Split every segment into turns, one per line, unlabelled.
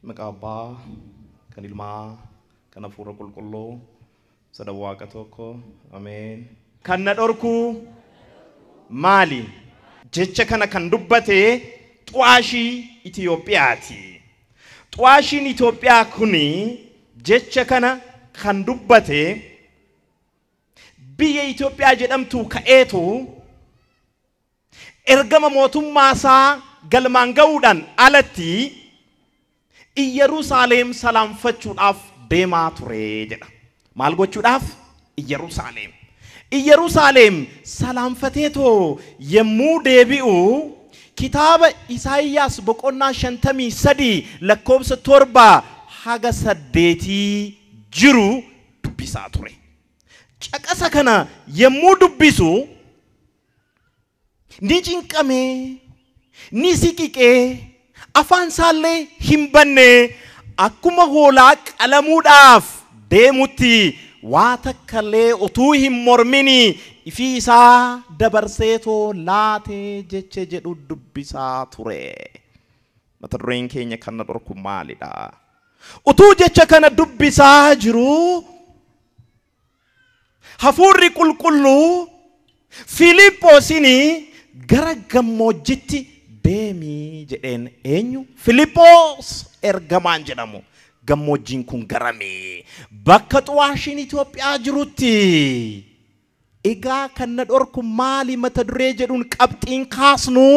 Makaba kanilma kana fura kulkullo sadawaqa tokko amen kanna dorku mali jecha kana kan dubbate xu'aashi Itoophiyaati xu'aashin Itoophiyaa kuni jecha kana kan dubbate biyya Itoophiyaa jedhamtu ka'eetu ergama mootummaasaa galmaan ga'uudhaan alatti Yerusaalem salaamfachuudhaaf deemaa ture jedha. Maal gochuudhaaf? Yerusaalem salaamfateetoo yemmuu deebi'u kitaaba Isaayyaas boqonnaa 53 lakkoobsa 7 haga 8 jiru dubbisaa ture. Caqasa kana yemmuu dubbisu ni cinqamee ni siqiqee afaan saalee himbanne akkuma hoolaa qalamuudhaaf deemutti waa takkalee utuu hin mormini ifi isaa dabarseetoo laatee jecha jedhu dubbisaa ture. Mata dureen keenya kana dhorku maalidha? Utuu jecha kana dubbisaa jiru hafuurri qulqulluu Filiphoosin gara gammoojjitti deemi jedheen eenyu Filiphos ergamaan jedhamu gammoojjiin kun garame bakka xu'aashin Itoophiyaa jirutti egaa kan dhorku maali mata duree jedhuun qabxiin kaasnu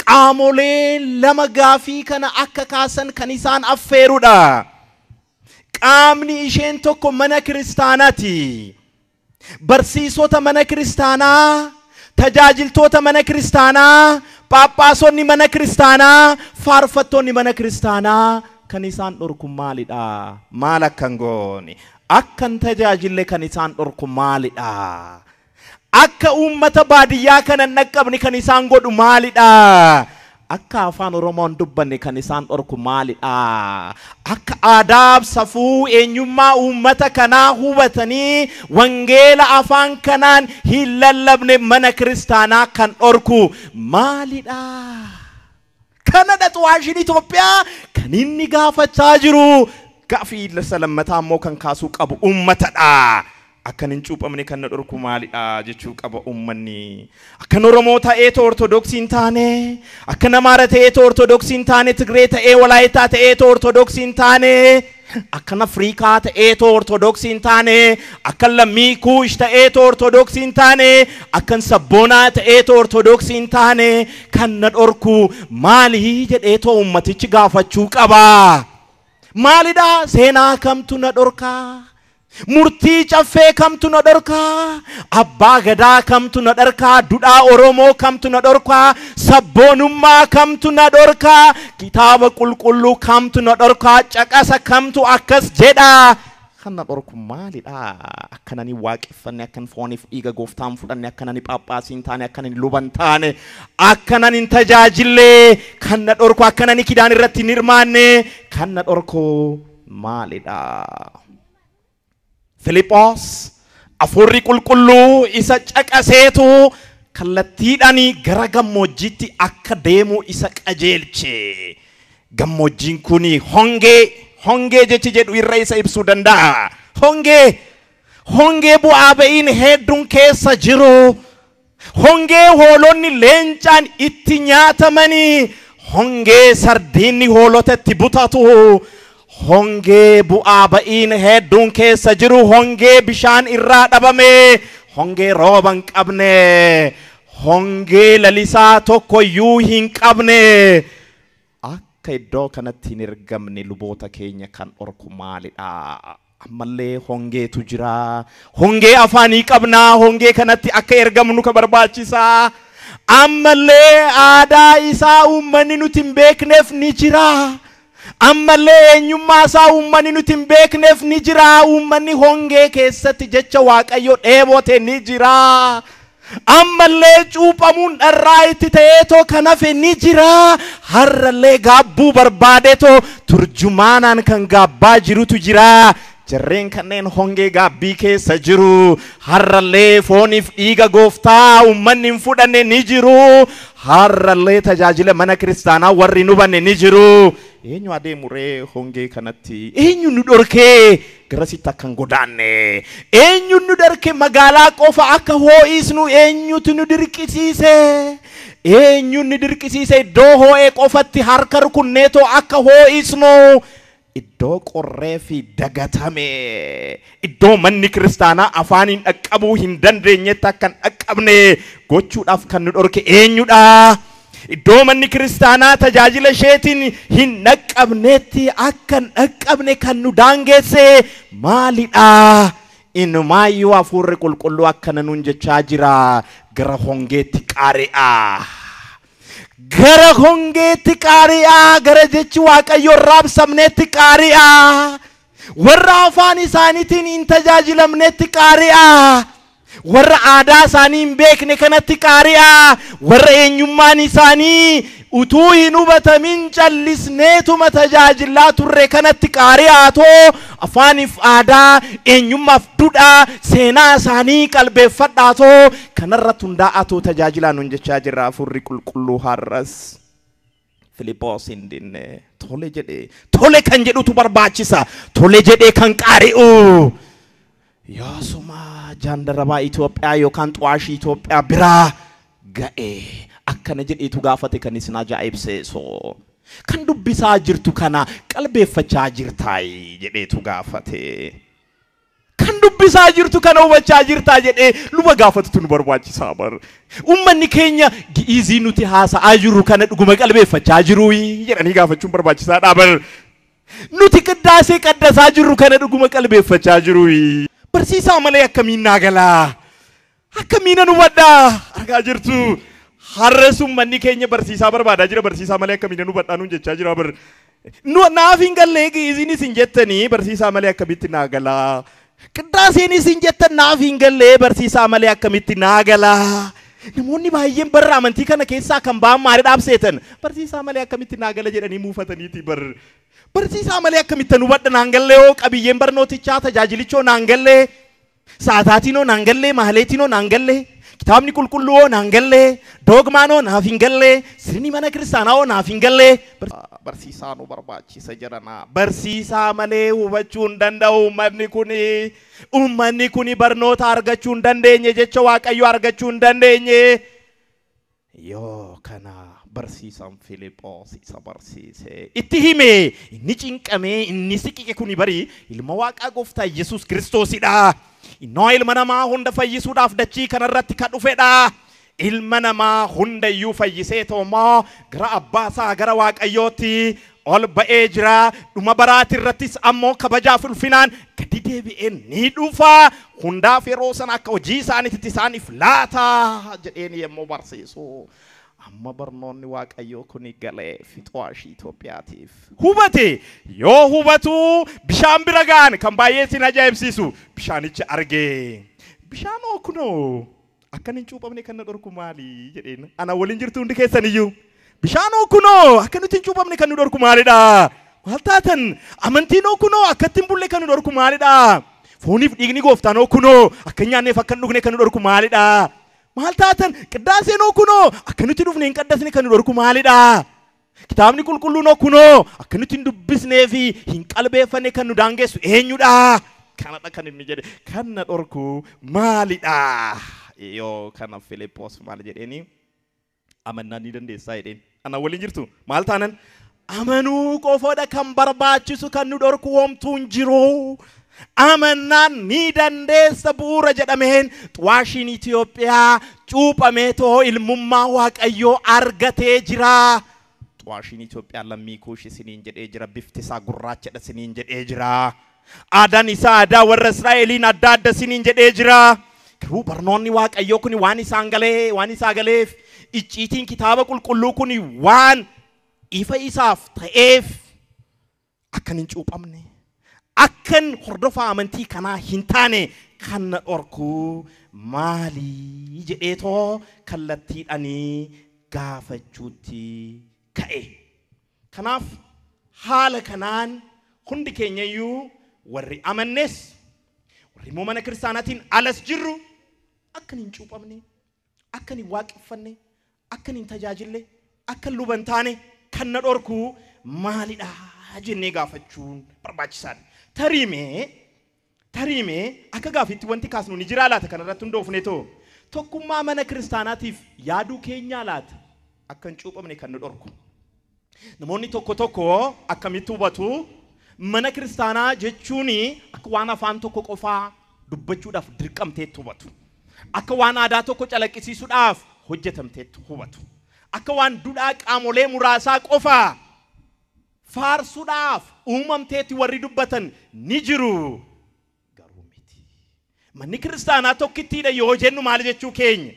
qaamolee lama gaafii kana akka kaasan kan isaan affeerudha. Qaamni isheen tokko mana kiristaanaati. Barsiisota mana kiristaanaa tajaajiltoota mana kiristaanaa Paappaasonni mana kiristaanaa faarfattoonni mana kiristaanaa kan isaan dhorku maalidha? Maal akkan goone? Akkan tajaajille kan isaan dhorku maalidha? Akka uummata baadiyyaa kana naqqabni kan isaan godhu maalidha? Akka afaan Oromoon dubbanne kan isaan dhorku maalidha? Akka aadaab safuu eenyummaa uummata kanaa hubatanii wangeela afaan kanaan hin lallabne mana kiristaanaa kan dhorku maalidha? Kanadha xu'aashin Itoophiyaa kan inni gaafachaa jiru gaafii lammataa immoo kan kaasuu qabu uummatadha. Akkan hin cuuphamne kan dhorku maalidha jechuu qaba uummanni. Akkan Oromoo ta'eetoo Ortodoksiin taane, akkan Amaara ta'eetoo Ortodoksiin taane, Tigree ta'ee Walaayitaa ta'eetoo Ortodoksiin taane, akkan Afriikaa ta'eetoo Ortodoksiin taane, akkan lammii Kuush ta'eetoo Ortodoksiin taane, akkan Sabboonaa ta'eetoo Ortodoksiin taane kan dhorku maali jedheetoo uummatichi gaafachuu qaba. Maalidha? Seenaa kamtu na dhorkaa? Murtii caffee kamtu na dhorkaa? Abbaa gadaa kamtu na dhorkaa? Duudhaa Oromoo kamtu na dhorkaa? Sabboonummaa kamtu na dhorkaa? Kitaaba qulqulluu kamtu na dhorkaa? Caqasa kamtu akkas jedha? Kan na dhorku maalidha? Akkanani waaqeffanne, akkan fooniif dhiiga gooftaan fudhanne, akkanani Paappaasiin taane, akkanani luban taane, akkanani tajaajille kan na dhorku, akkanani kidaan irratti hirmaanne kan na dhorku maalidha? Filiphos hafuurri qulqulluu isa caqaseetu kallattiidhaanii gara gammoojjiitti akka deemu isa qajeelche. Gammoojjiin kuni hongee jechi jedhu irra isa ibsuu danda'a. Hongee bu'aa ba'iin hedduun keessa jiru. Hongee hoolonni leencaan itti nyaatamanii. Hongee sardiinni hoolotatti butatu. Hongee bu'aa ba'iin hedduun keessa jiru. Hongee bishaan irraa dhabame. Hongee rooba hin qabne. Hongee lalisaa tokkoyyuu hin qabne. Akka iddoo kanatti hin ergamne luboota keenya kan dhorku maalidha? Ammallee hongeetu jira. Hongee afaanii qabnaa. Hongee kanatti akka ergamnu ka barbaachisaa. Ammallee aadaa isaa uummanni nuti hin beekneef ni jira. Ammallee eenyummaa isaa uummanni nuti hin beekneef ni jira. Uummanni hongee keessatti jecha Waaqayyo dheebote ni jira. ammallee cuuphamuun dharraa itti ta'eetoo kan hafe ni jira. Har'allee gaabbuu barbaadeetoo turjumaanaan kan gaabbaa jirutu jira. Jarreen kanneen hongee gaabbii keessa jiru. Har'allee fooniif dhiiga gooftaa uummanni hin fudhanne ni jiru. Har'allee tajaajila mana kiristaanaa warri nu banne ni jiru. Eenyu adeemu ree hongee kanatti? Eenyu nu dhorkee garasitti akkan godaanne? Eenyu nu dhorkee magaalaa qofa akka hoo'isnu eenyutu nu dirqisiise? Eenyu nu dirqisiise iddoo hoo'ee qofatti harka rukunneetoo akka hoo'isnu? Iddoo qorree fi dagatame, iddoo manni kiristaanaa afaaniin dhaqqabuu hin dandeenyetti akkan dhaqqabne gochuudhaaf kan nu dhorke eenyudha? Iddoo manni kiristaanaa tajaajila isheetiin hin dhaqqabnetti akkan dhaqqabne kan nu daangeesse maalidha? Innumaayyuu hafuurri qulqulluu akkana nuun jechaa jira. Gara hongeetti qaari'a. Gara hongeetti qaari'a. Gara jechi waaqayyo raabsamneetti qaari'a. Warra afaan isaaniitiin hin tajaajilamneetti qaari'a. Warra aadaa isaanii hin beekne kanatti qaari'a. Warra eenyummaan isaanii utuu hin hubatamin callisneetuma tajaajilaa turre kanatti qaari'aatoo afaaniif aadaa eenyummaaf duudhaa seenaa isaanii qalbeeffadhaatoo kanarratti hundaa'atoo tajaajilaa nuun jechaa jirra. Hafuurri qulqulluu har'as Filiphos hin dinne tole jedhee tole kan jedhutu barbaachisa. Tole jedhee kan qaari'u yaasuma jaandarabaa Itoophiyaa yookaan xu'aashii Itoophiyaa biraa ga'e. Akkana jedheetu gaafate kan isin ajaa'ibseeso. Kan dubbisaa jirtu kana qalbeeffachaa jirtaay jedheetu gaafate. Kan dubbisaa jirtu kana hubachaa jirtaa jedhee luba gaafatutu nu barbaachisaa bar. Uummanni keenya gi'izii nuti haasa'aa jirru kana dhuguma qalbeeffachaa jiru jedhanii gaafachuun barbaachisaadha bar. Nuti qiddaasee qaddasaa jirru kana dhuguma qalbeeffachaa jiru. Barsiisaa malee akkamiin naagalaa? Akkamiin nu baddaa? Argaa jirtu. Har'asum manni keenya barsiisaa barbaadaa jira. Barsiisaa malee akkamiin nu badhaa nuun jechaa jira bar. Naaf hin galle gi'iziinis hin jettanii barsiisaa malee akkamitti naagalaa? Qiddaaseenis hin jettan naaf hin galle barsiisaa malee akkamitti naagalaa? Namoonni baay'een barra amantii kana keessaa kan ba'an maali dhaabseetan? Barsiisaa malee akkamitti naagala jedhanii muufataniiti bar. Barsiisaa malee akkamitti nu badha naan galle hoo qabiyyeen barnootichaa tajaajilichoo naan galle saataatiinoo naan galle mahaleetiinoo naan galle kitaabni qulqulluun naan galle dogmaanoo naaf hin galle sirni mana kiristaanaa naaf hin galle. Barsiisaa nu barbaachisa jedhana. Barsiisaa malee hubachuu hin danda'u uummanni kuni barnoota argachuu hin dandeenye jecha waaqayyo argachuu hin dandeenye. Yoo kana barsiisaan Filiphos isa barsiise itti hime inni cinqamee inni siqiqe kuni bari ilma waaqaa gooftaa Yesuus Kiristoosidha. Innoo ilma namaa hunda fayyisuudhaaf dachii kanarratti kan dhufedha. Ilma namaa hundayyuu fayyisee toomoo gara abbaasaa gara waaqayyootti ol ba'ee jira. Dhuma baraati irrattis ammoo kabajaaf ulfinaan gadi deebi'ee ni dhufa. Hundaaf yeroo sana akka hojii isaaniitti isaaniif laata jedheen yemmuu barsiisu. Amma barnoonni waaqayyoo kuni galee xu'aashii Itoophiyaatiif hubate. Yoo hubatu bishaan bira gaan kan baay'ee sin ajaa'ibsiisu bishaanicha argee. Bishaan kunoo akkan hin cuuphamne kan na dhorku maali jedheen. Ana waliin jirtu hundi keessaniyyuu bishaan kunoo akka nuti hin cuuphamne kan nu dhorku maalidha? Maal taatan? Amantiin kunoo akkatti hin bulle kan nu dhorku maalidha? Fooniif dhiigni gooftaan kunoo akka nyaanneef akka hin dhugne kan nu dhorku maalidha? Maal taatan? Qiddaaseen kunoo akka nuti dhufne hin qaddasne kan nu dhorku maalidha? Kitaabni qulqulluun kunoo akka nuti hin dubbisnee fi hin qalbeeffanne kan nu daangessu eenyudha? Kanadha kan inni jedhe. Kan na dhorku maalidha? Yoo kana Filiphos maal jedheeni amannaa ni dandeessaa jedheen. Ana waliin jirtu maal taanan? Amanuu qofoodha kan barbaachisu kan nu dhorku homtuu hin jiru. Amannaan ni dandeessa bu'uura jedhameen xu'aashiin Itoophiyaa cuuphamee too ilmummaa waaqayyoo argatee jira. Xu'aashiin Itoophiyaa lammii kuushi siniin jedhee jira. Bifti isaa gurraachadha siniin jedhee jira. Aadaan isaa aadaa warra Israa'eliin adda adda siniin jedhee jira. Garuu barnoonni waaqayyoo kuni waan isaa galeef icciitiin kitaaba qulqulluu kuni waan ifa isaaf ta'eef akkan hin cuuphamne akkan hordofaa amantii kanaa hin taane kan na dhorku maalii jedheetoo kallattiidhaanii gaafachuutti ka'e. Kanaaf haala kanaan hundi keenyayyuu warri amannes warri immoo mana kiristaanaatiin alas jirru akkan hin cuuphamne, akkan hin waaqeffanne, akkan hin tajaajille, akkan luban taane kan na dhorku maalidha jennee gaafachuun barbaachisaadha. Tarimee akka gaafitti wanti kaasnu ni jira laata kanarratti hundoofne tokkummaa mana kiristaanaatiif yaaduu keenyaa laata akkan cuuphamne kan na dhorku. Namoonni tokko akkamitti hubatu mana kiristaanaa jechuun akka waan afaan tokko qofaa dubbachuudhaaf dirqamteetti hubatu. Akka waan aadaa tokko calaqqisiisuudhaaf hojjetamteetti hubatu. Akka waan duudhaa qaamolee muraasaa qofaa faarsuudhaaf uumamteetti warri dubbatan ni jiru. Garuu miti. Manni kiristaanaa tokkittiidha yoo jennu maal jechuu keenya?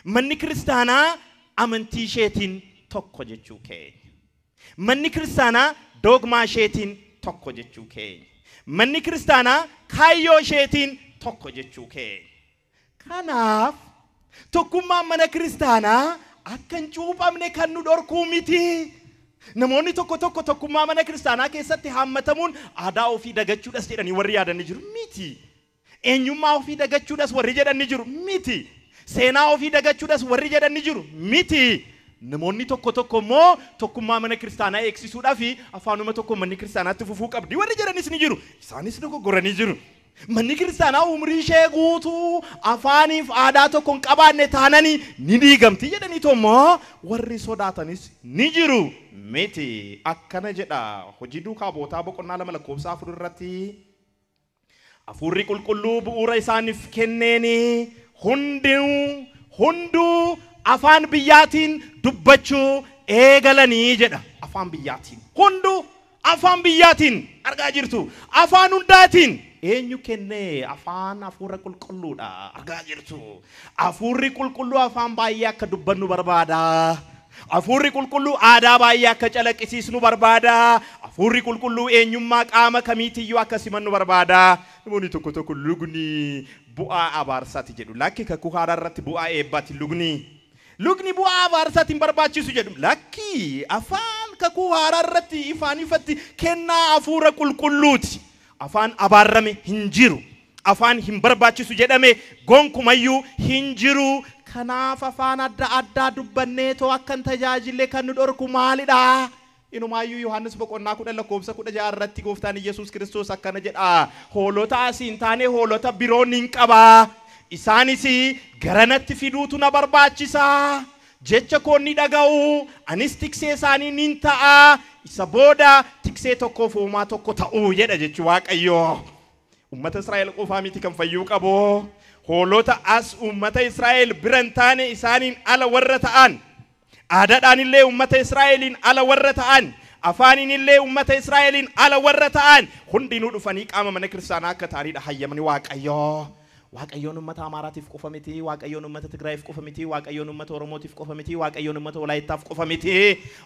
Manni kiristaanaa amantii isheetiin tokko jechuu keenya. Manni kiristaanaa dogmaa isheetiin tokko jechuu keenya. Manni kiristaanaa kaayyoo isheetiin tokko jechuu keenya. Kanaaf tokkummaan mana kiristaanaa akkan cuuphamne kan nu dhorkuu miti. Namoonni tokko tokkummaa mana kiristaanaa keessatti hammatamuun aadaa ofii dagachuudhas jedhanii warri yaadanii jiru miti. Eenyummaa ofii dagachuudhas warri jedhanii jiru miti. Seenaa ofii dagachuudhas warri jedhanii jiru miti. Namoonni tokko immoo tokkummaa mana kiristaanaa eegsisuudhaaf afaanuma tokko manni kiristaanaatti fufuu qabdi warri jedhanis ni jiru. Isaanis dogoggoranii jiru. Manni kiristaanaa umrii ishee guutuu afaaniif aadaa tokko hin qabaanne taananii ni diigamti jedhanii immoo warri sodaatanis ni jiru. Miti akkana jedha hojii duukaa bootaa boqonnaa 2 lakkoofsa 4 irratti hafuurri qulqulluu bu'uura isaaniif kenneeni hunduu afaan biyyaatiin dubbachuu eegalanii jedha. Afaan biyyaatiin hunduu afaan biyyaatiin argaa jirtu. Afaan hundaatiin eenyu kennee afaan hafuura qulqulluudha argaa jirtu. Hafuurri qulqulluu afaan baay'ee akka dubbannu barbaada. Hafuurri qulqulluu aadaa baay'ee akka calaqqisiisnu barbaada. Hafuurri qulqulluu eenyummaa qaama kamiitiyyuu akka simannu barbaada. Namoonni tokko lugni bu'aa abaarsaati jedhu. Lakki kakuu haaraa irratti bu'aa eebbaati lugni bu'aa abaarsaati hin barbaachisu jedhu. Lakki afaan kakuu haaraa irratti ifatti kennaa hafuura qulqulluuti. Afaan abaarrame hin jiru. Afaan hin barbaachisu jedhame gonkumayyuu hin jiru. Kanaaf afaan adda dubbanneetoo akkan tajaajille kan nu dhorku maalidha? Inumaayyuu Yohaannis boqonnaa 10 lakkoofsa 16 irratti gooftaan Yesuus Kiristoos akkana jedha. Hoolota asiin taane hoolota biroon hin qabaa. Isaanis garanatti fiduutu na barbaachisa. Jecha koonni dhaga'u anis tiksee isaanii nin ta'a. Isa booda tiksee tokkoof uumaa tokko ta'uu jedha jechuun Waaqayyo. Ummata Israa'el qofaa miti kan fayyuu qabu. Hoolota as ummata Israa'el biran taane isaaniin ala warra ta'an. Aadaadhaan illee ummata Israa'eliin ala warra ta'an. Afaaniin illee ummata Israa'eliin ala warra ta'an. Hundinuu dhufanii qaama mana kiristaanaa akka ta'anidha hayyamni Waaqayyo. Waaqayyoon ummata Amaaraatiif qofa miti, Waaqayyoon ummata Tigraayiif qofa miti, Waaqayyoon ummata Oromootiif qofa miti, Waaqayyoon ummata Walaayittaaf qofa miti,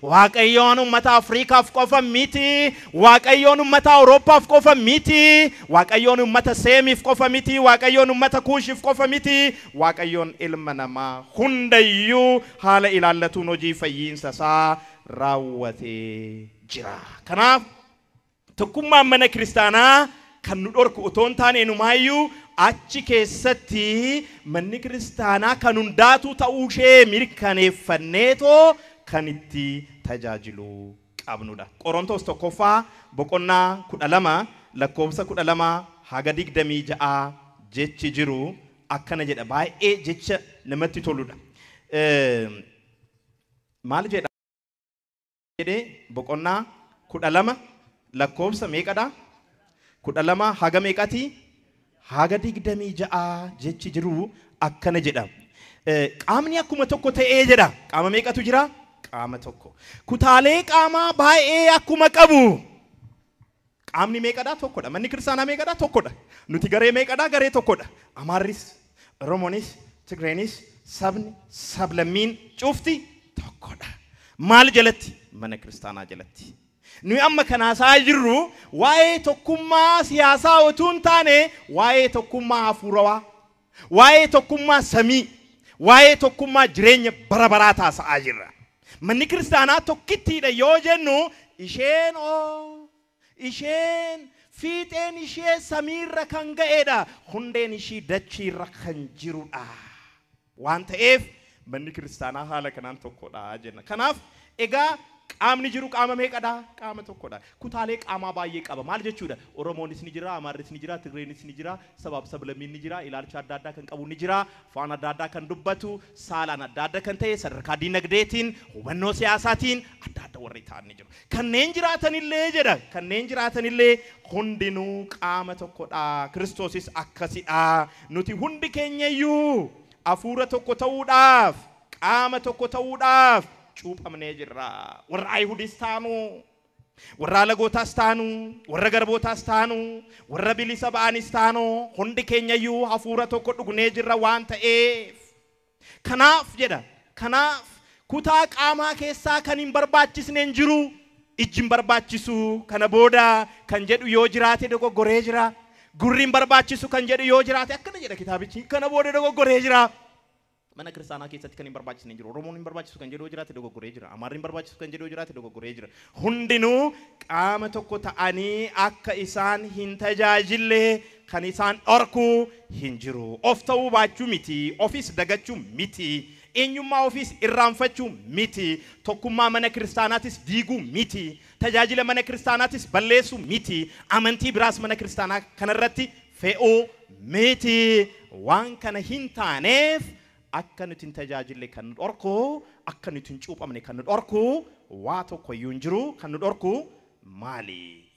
Waaqayyoon ummata Afriikaaf qofa miti, Waaqayyoon ummata Awurooppaaf qofa miti, Waaqayyoon ummata Seemiif qofa miti, Waaqayyoon ummata Kuushiif qofa miti, Waaqayyoon ilma namaa hundayyuu haala ilaallatuun hojii fayyiinsa isaa raawwatee jira. Kanaaf tokkummaan mana kiristaanaa kan nu dhorku otoo hin taane enumaayyuu achi keessatti manni kiristaanaa kan hundaatu ta'uu ishee mirkaneeffanneetoo kan itti tajaajiluu qabnudha. Qorontos tokkoffaa boqonnaa 12 lakkoofsa 12 haga 26 jechi jiru akkana jedha. Baay'ee jecha namatti toludha. Maal jedha? Boqonnaa 12 lakkoofsa meeqadha? 12 haga meeqati? Haga 26 jechi jiru akkana jedha. Qaamni akkuma tokko ta'ee jedha. Qaama meeqatu jira? Qaama tokko. Kutaalee qaamaa baay'ee akkuma qabu. Qaamni meeqadha? Tokkodha. Manni kiristaanaa meeqadha? Tokkodha. Nuti garee meeqadha? Garee tokkodha. Amaarris, Oromoonis, Tigreenis, sabni, sablammiin cufti tokkodha. Maal jalatti? Mana kiristaanaa jalatti. nuyi amma kanaasaa jirru waa'ee tokkummaa siyaasaa otuun taane waa'ee tokkummaa hafuurawaa waa'ee tokkummaa samii waa'ee tokkummaa jireenya bara baraa taasa'aa jirra. Manni kiristaanaa tokkittiidha yoo jennu isheen fiixeen ishee samiirra kan ga'eedha, hundeen ishii dachiirra kan jirudha waan ta'eef manni kiristaanaa haala kanaan tokkodha jenna. Kanaaf egaa qaamni jiru qaama meeqadha? Qaama tokkodha. Kutaalee qaamaa baay'ee qaba. Maal jechuudha? Oromoonis ni jira, Amaarris ni jira, Tigreenis ni jira, sabaaf sablammiin ni jira, ilaalcha adda addaa kan qabu ni jira, afaan adda addaa kan dubbatu, saalaan adda addaa kan ta'e, sadarkaa diinagdeetiin, hubannoo siyaasaatiin adda adda warri ta'an ni jiru. Kanneen jiraatanillee jedha. Kanneen jiraatanillee hundinuu qaama tokkodha. Kiristoosis akkasidha. Nuti hundi keenyayyuu hafuura tokko ta'uudhaaf, qaama tokko ta'uudhaaf cuuphamnee jirra. Warra Ayihudis taanu, warra lagootaas taanu, warra garbootaas taanu, warra bilisa ba'anis taanu, hundi keenyayyuu hafuura tokko dhugnee jirra waan ta'eef. Kanaaf jedha. Kanaaf kutaa qaamaa keessaa kan hin barbaachisneen jiru, ijji hin barbaachisu, kana booda kan jedhu yoo jiraate dogoggoree jira. Gurri hin barbaachisu kan jedhu yoo jiraate akkana jedha kitaabichi, kana booda dogoggoree jira. Mana kiristaanaa keessatti kan hin barbaachisne jiru. Oromoon hin barbaachisu kan jedhu yoo jiraate dogoggoree jira. Amaarri hin barbaachisu kan jedhu yoo jiraate dogoggoree jira. Hundinuu qaama tokko ta'anii akka isaan hin tajaajille kan isaan dhorku hin jiru. Of ta'uu baachuu miti, ofis dagachuu miti, eenyummaa ofis irraanfachuu miti, tokkummaa mana kiristaanaatis diiguu miti, tajaajila mana kiristaanaatis balleessuu miti, amantii biraas mana kiristaanaa kanarratti fe'uu miti. Waan kana hin taaneef akka nuti hin tajaajille kan nu dhorku, akka nuti hin cuuphamne kan nu dhorku waa tokko iyyuu hin jiru. Kan nu dhorku maali?